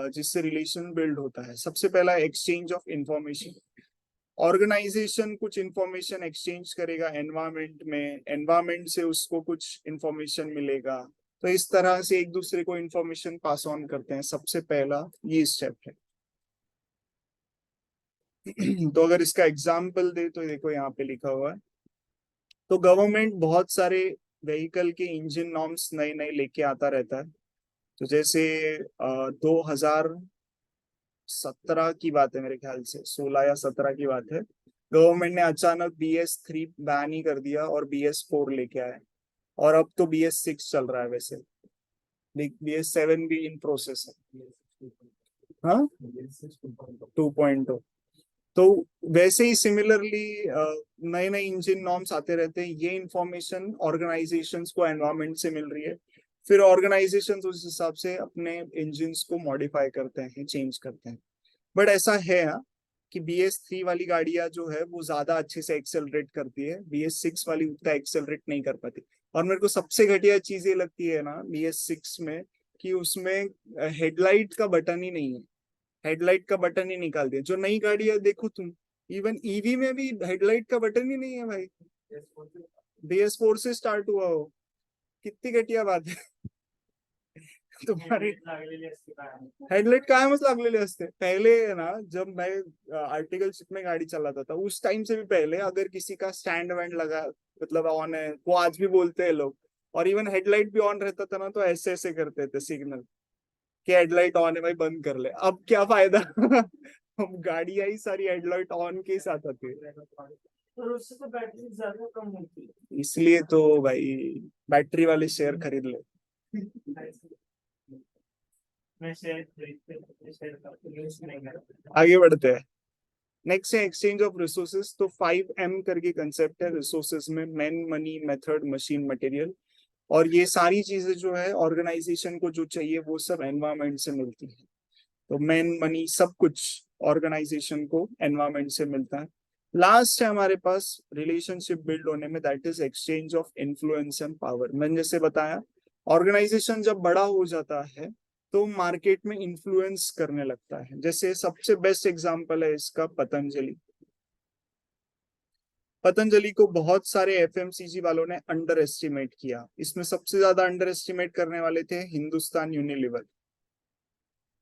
जिससे रिलेशन बिल्ड होता है। सबसे पहला एक्सचेंज ऑफ इंफॉर्मेशन। ऑर्गेनाइजेशन कुछ इंफॉर्मेशन एक्सचेंज करेगा एनवायरमेंट में, एनवायरमेंट से उसको कुछ इंफॉर्मेशन मिलेगा। तो इस तरह से एक दूसरे को इंफॉर्मेशन पास ऑन करते हैं। सबसे पहला ये स्टेप है। तो अगर इसका एग्जाम्पल दे तो देखो यहाँ पे लिखा हुआ है। तो गवर्नमेंट बहुत सारे व्हीकल के इंजन नॉर्म्स नए नए लेके आता रहता है। तो जैसे 2017 की बात है, मेरे ख्याल से 16 या 17 की बात है। गवर्नमेंट ने अचानक BS3 बैन ही कर दिया और BS4 लेके आए। और अब तो BS6 चल रहा है वैसे। BS7 भी इन प्रोसेस है। हाँ, 2.0। तो वैसे ही सिमिलरली नए नए इंजन नॉर्म्स आते रहते हैं। ये इंफॉर्मेशन ऑर्गेनाइजेशंस को एनवायरनमेंट से मिल रही है। फिर ऑर्गेनाइजेशंस उस हिसाब से अपने इंजन्स को मॉडिफाई करते हैं, चेंज करते हैं। बट ऐसा है हाँ, कि BS3 वाली गाड़ियां जो है वो ज्यादा अच्छे से एक्सेलरेट करती है, BS6 वाली उतना एक्सेलरेट नहीं कर पाती। और मेरे को सबसे घटिया चीज ये लगती है ना BS6 में, कि उसमें हेडलाइट का बटन ही नहीं है। हेडलाइट का बटन ही निकाल दिया। जो नई गाड़ी है देखो तुम, इवन EV में भी हेडलाइट का बटन ही नहीं है भाई। BS4 से स्टार्ट हुआ हो, कितनी घटिया बात है। तुम्हारी लागलेली असते काय. हेडलाइट कायमच लागलेले असते। पहले है ना, जब मैं आर्टिकलशिप में गाड़ी चलाता था उस टाइम से भी पहले, अगर किसी का स्टैंड वैंड लगा, मतलब ऑन है, वो आज भी बोलते हैं लोग। और इवन हेडलाइट भी ऑन रहता था ना तो ऐसे ऐसे करते थे सिग्नल कि हेडलाइट ऑन है भाई, बंद कर ले। अब क्या फायदा? हम गाड़ियां ही सारी हेडलाइट ऑन के साथ आती है। और उससे तो बैटरी ज्यादा कम होती इसलिए तो भाई बैटरी वाले शेयर खरीद ले। है. मैं शेयर खरीदते मैं शेयर करते यूज नहीं करता. आगे बढ़ते हैं। नेक्स्ट है एक्सचेंज ऑफ रिसोर्सेज। तो 5M करके कंसेप्ट है रिसोर्सेज में। Man, money, method, machine, material. और ये सारी चीजें जो है ऑर्गेनाइजेशन को जो चाहिए वो सब एनवायरमेंट से मिलती है। तो मैन, मनी, सब कुछ ऑर्गेनाइजेशन को एनवायरमेंट से मिलता है। लास्ट है हमारे पास रिलेशनशिप बिल्ड होने में, that is exchange of influence and power. मैंने जैसे बताया, ऑर्गेनाइजेशन जब बड़ा हो जाता है तो मार्केट में इन्फ्लुएंस करने लगता है। जैसे सबसे बेस्ट एग्जांपल है इसका पतंजलि। पतंजलि को बहुत सारे FMCG वालों ने अंडर एस्टिमेट किया। इसमें सबसे ज्यादा अंडर एस्टिमेट करने वाले थे हिंदुस्तान यूनिलीवर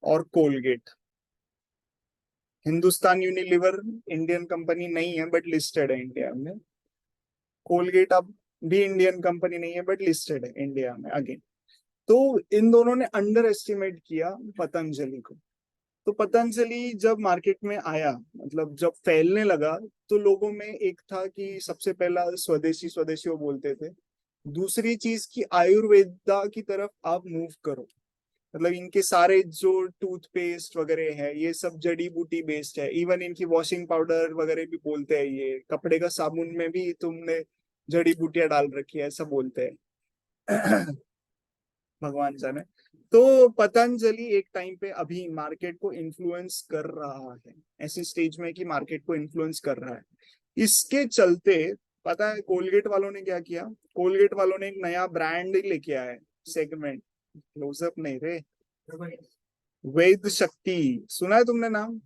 और Colgate. Hindustan Unilever Indian company नहीं है बट लिस्टेड है इंडिया में। कोलगेट अब भी इंडियन कंपनी नहीं है बट लिस्टेड है इंडिया में अगेन। तो इन दोनों ने अंडर एस्टिमेट किया पतंजलि को। तो पतंजलि जब मार्केट में आया, मतलब जब फैलने लगा, तो लोगों में एक था कि सबसे पहला स्वदेशी स्वदेशी वो बोलते थे। दूसरी चीज की आयुर्वेदा की तरफ आप मूव करो। मतलब इनके सारे जो टूथपेस्ट वगैरह है ये सब जड़ी बूटी बेस्ड है। इवन इनकी वॉशिंग पाउडर वगैरह भी बोलते हैं, ये कपड़े का साबुन में भी तुमने जड़ी बूटियां डाल रखी है, ऐसा बोलते हैं। भगवान जाने। तो पतंजलि एक टाइम पे अभी मार्केट को इन्फ्लुएंस कर रहा है, ऐसी स्टेज में कि मार्केट को इन्फ्लुएंस कर रहा है। इसके चलते पता है कोलगेट वालों ने क्या किया? कोलगेट वालों ने एक नया ब्रांड लेके आया है, सेगमेंट। क्लोजअप नहीं रे, वैद शक्ति, सुना है तुमने नाम?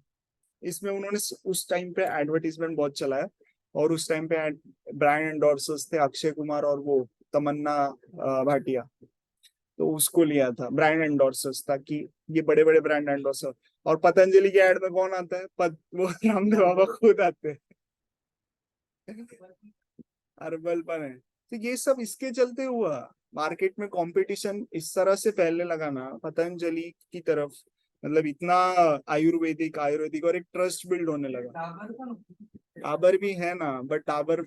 इसमें उन्होंने उस टाइम पे एडवर्टीजमेंट बहुत चलाया, और उस टाइम पे ब्रांड एंडोर्सर्स थे अक्षय कुमार और वो तमन्ना भाटिया। तो उसको लिया था ब्रांड एंडोर्सर्स, ताकि ये बड़े बड़े ब्रांड एंडोर्सर। और पतंजलि के एड में कौन आता है? वो रामदेव बाबा खुद आते हैं। हर्बल पर है। तो ये सब इसके चलते हुआ, मार्केट में कंपटीशन इस तरह से फैलने लगा ना पतंजलि की तरफ, मतलब इतना आयुर्वेदिक आयुर्वेदिक, और एक ट्रस्ट बिल्ड होने लगा। डाबर भी है ना, बट डाबर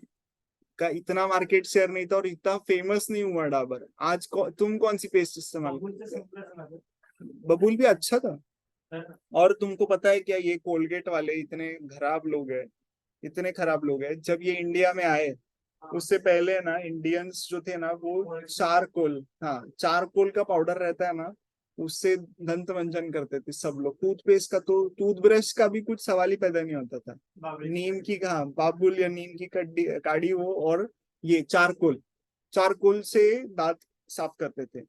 का इतना मार्केट शेयर नहीं था और इतना फेमस नहीं हुआ डाबर। आज तुम कौन सी पेस्ट इस्तेमाल? बबूल भी अच्छा था। और तुमको पता है क्या, ये कोलगेट वाले इतने खराब लोग हैं, इतने खराब लोग हैं। जब ये इंडिया में आए उससे पहले ना, इंडियंस जो थे ना वो चारकोल, हाँ चारकोल का पाउडर रहता है ना, उससे दंत मंजन करते थे सब लोग। टूथपेस्ट का तो, टूथब्रश का भी कुछ सवाल ही पैदा नहीं होता था। नीम की, कहा बाबुल या नीम की कड्डी काढ़ी हो, और ये चारकोल, चारकोल से दांत साफ करते थे।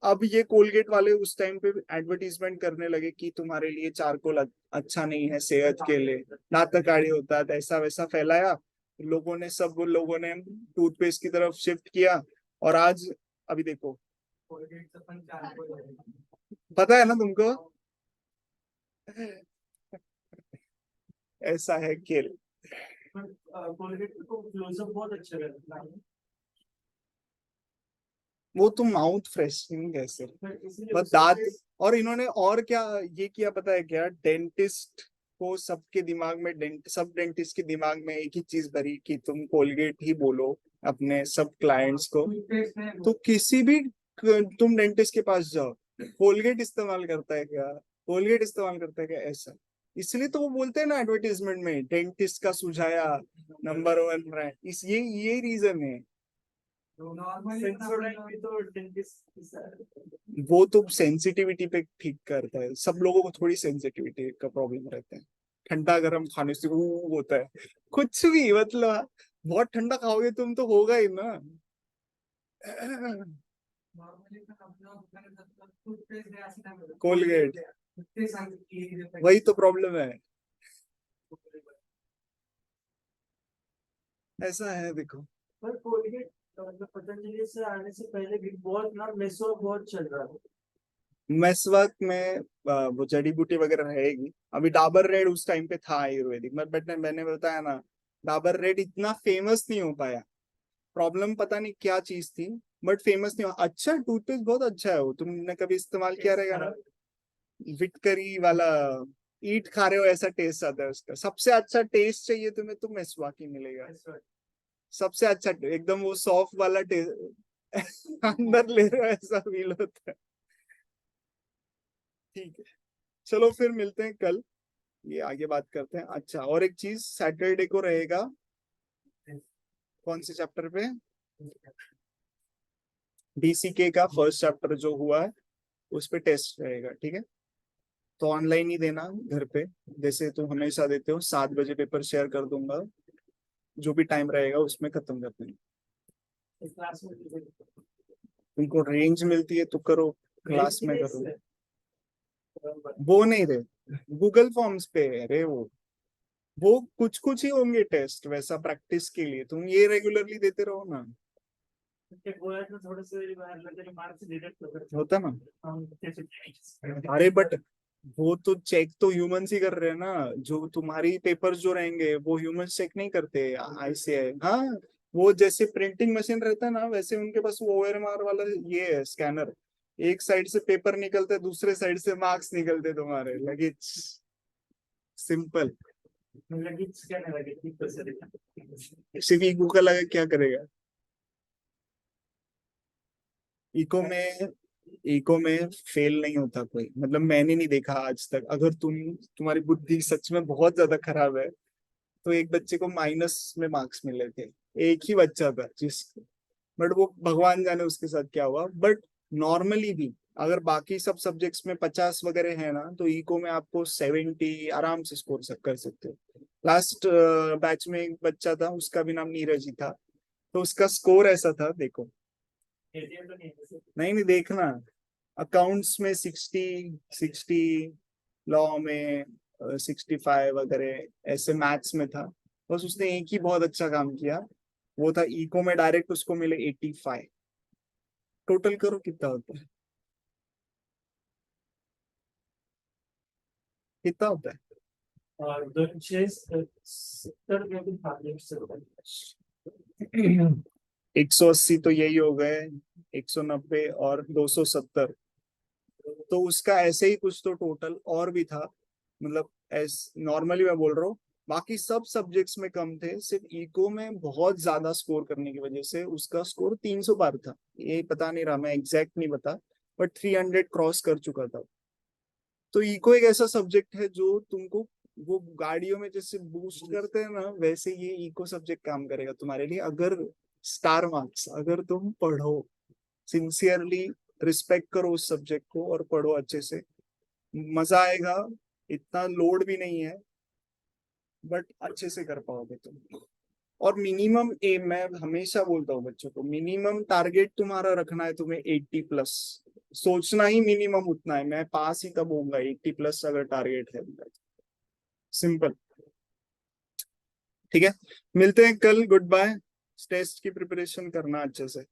अब ये कोलगेट वाले उस टाइम पे एडवर्टीजमेंट करने लगे कि तुम्हारे लिए चारकोल अच्छा नहीं है सेहत के लिए, दांत काढ़ी होता है, ऐसा वैसा फैलाया। सब लोगों ने टूथपेस्ट की तरफ शिफ्ट किया, और आज अभी देखो, पता है ना तुमको? ऐसा है खेल। कोलगेट को क्लोजअप बहुत अच्छा रहता है, वो तो माउथ फ्रेशनिंग कैसे, इसीलिए बस दांत। और इन्होंने और क्या ये किया पता है क्या? डेंटिस्ट को, सबके दिमाग में, सब डेंटिस्ट के दिमाग में एक ही चीज भरी कि तुम कोलगेट ही बोलो अपने सब क्लाइंट्स को। तो किसी भी, तुम डेंटिस्ट के पास जाओ, कोलगेट इस्तेमाल करता है क्या, कोलगेट इस्तेमाल करता है क्या, ऐसा। इसलिए तो वो बोलते हैं ना एडवर्टीजमेंट में, डेंटिस्ट का सुझाया नंबर 1 ब्रांड। इस ये रीजन है। सेंसोडाइन भी तो डेंटिस्ट, वो तो सेंसिटिविटी पे ठीक करता है, सब लोगों को थोड़ी सेंसिटिविटी का प्रॉब्लम रहता है। ठंडा गर्म खाने से वो होता है, कुछ भी मतलब, बहुत ठंडा खाओगे तुम तो होगा ही ना। कोलगेट, वही तो प्रॉब्लम है। ऐसा है देखो। पर कोलगेट मतलब पतंजलि से आने से पहले भी बहुत ना मेसो बहुत चल रहा था। मेसवाक में वो जड़ी बूटी वगैरह रहेगी। अभी डाबर रेड उस टाइम पे था आयुर्वेदिक, बट मैंने बताया ना, डाबर रेड इतना फेमस नहीं हो पाया। प्रॉब्लम पता नहीं क्या चीज थी, बट फेमस नहीं हुआ। अच्छा टूथपेस्ट बहुत अच्छा है वो, तुमने कभी इस्तेमाल किया रहेगा ना? विटकरी वाला, ईट खा रहे हो ऐसा टेस्ट आता है उसका। सबसे अच्छा टेस्ट चाहिए तुम्हें तो मेसवाक ही मिलेगा। सबसे अच्छा एकदम वो सॉफ्ट वाला टेस्ट अंदर ले रहे हो ऐसा फील होता है। ठीक है, चलो फिर मिलते हैं कल, ये आगे बात करते हैं। अच्छा और एक चीज, सैटरडे को रहेगा कौन से चैप्टर पे? डीसीके का फर्स्ट चैप्टर जो हुआ है उस पे टेस्ट रहेगा, ठीक है? तो ऑनलाइन ही देना घर पे, जैसे तुम हमेशा देते हो। 7 बजे पेपर शेयर कर दूंगा, जो भी टाइम रहेगा उसमें खत्म कर देंगे। क्लास में तुमको रेंज मिलती है तो करो, क्लास में करो। वो नहीं रहे, गूगल फॉर्म्स पे है रे वो कुछ कुछ ही होंगे टेस्ट वैसा प्रैक्टिस के लिए, तुम ये रेगुलरली देते रहो ना। बोला तो थोड़े से मार्क्स डिडक्ट होता ना। हम अरे बट वो तो चेक तो ह्यूमंस ही कर रहे हैं ना, जो तुम्हारी पेपर्स जो रहेंगे वो ह्यूमंस चेक नहीं करते, आईसीआई। हाँ, वो जैसे प्रिंटिंग मशीन रहता है ना, वैसे उनके पास वो ओएमआर वाला ये है स्कैनर। एक साइड से पेपर निकलते, दूसरे साइड से मार्क्स निकलते तुम्हारे लगे। सिंपल। लगेज क्या नहीं लगे सिर्फ ईगो का लगा क्या करेगा? इको में फेल नहीं होता कोई, मतलब मैंने नहीं देखा आज तक। अगर तुम्हारी बुद्धि सच में बहुत ज्यादा खराब है तो एक बच्चे को माइनस में मार्क्स मिले थे, एक ही बच्चा था जिस, बट वो भगवान जाने उसके साथ क्या हुआ। बट नॉर्मली भी अगर बाकी सब सब्जेक्ट्स में 50 वगैरह है ना, तो इको में आपको 70 आराम से स्कोर कर सकते हो। लास्ट बैच में एक बच्चा था, उसका भी नाम नीरज ही था, तो उसका स्कोर ऐसा था, देखो। एटीएम तो नहीं है वैसे। नहीं नहीं, देखना। अकाउंट्स में 60, लॉ में 65 वगैरह, ऐसे मैथ्स में था। बस उसने एक ही बहुत अच्छा काम किया, वो था इको में डायरेक्ट उसको मिले 85। टोटल करो कितना होता है, कितना होता है? और 270 में भी था, 180 तो यही हो गए, 190 और 270, तो उसका ऐसे ही कुछ तो टोटल और भी था। मतलब एस नॉर्मली मैं बोल रहा हूँ, बाकी सब सब्जेक्ट्स में कम थे, सिर्फ इको में बहुत ज्यादा स्कोर करने की वजह से उसका स्कोर 300 पार था। ये पता नहीं रहा, मैं एग्जैक्ट नहीं बता, बट 300 क्रॉस कर चुका था। तो इको एक ऐसा सब्जेक्ट है जो तुमको, वो गाड़ियों में जैसे बूस्ट करते हैं ना, वैसे ये इको सब्जेक्ट काम करेगा तुम्हारे लिए। अगर स्टार मार्क्स, अगर तुम पढ़ो सिंसियरली, रिस्पेक्ट करो उस सब्जेक्ट को और पढ़ो अच्छे से, मजा आएगा। इतना लोड भी नहीं है, बट अच्छे से कर पाओगे तुम। और मिनिमम एम, मैं हमेशा बोलता हूँ बच्चों को, मिनिमम टारगेट तुम्हारा रखना है तुम्हें 80+। सोचना ही मिनिमम उतना है, मैं पास ही तब होऊंगा 80+ अगर टारगेट है। सिंपल। ठीक है, मिलते हैं कल, गुड बाय। टेस्ट की प्रिपरेशन करना अच्छे से।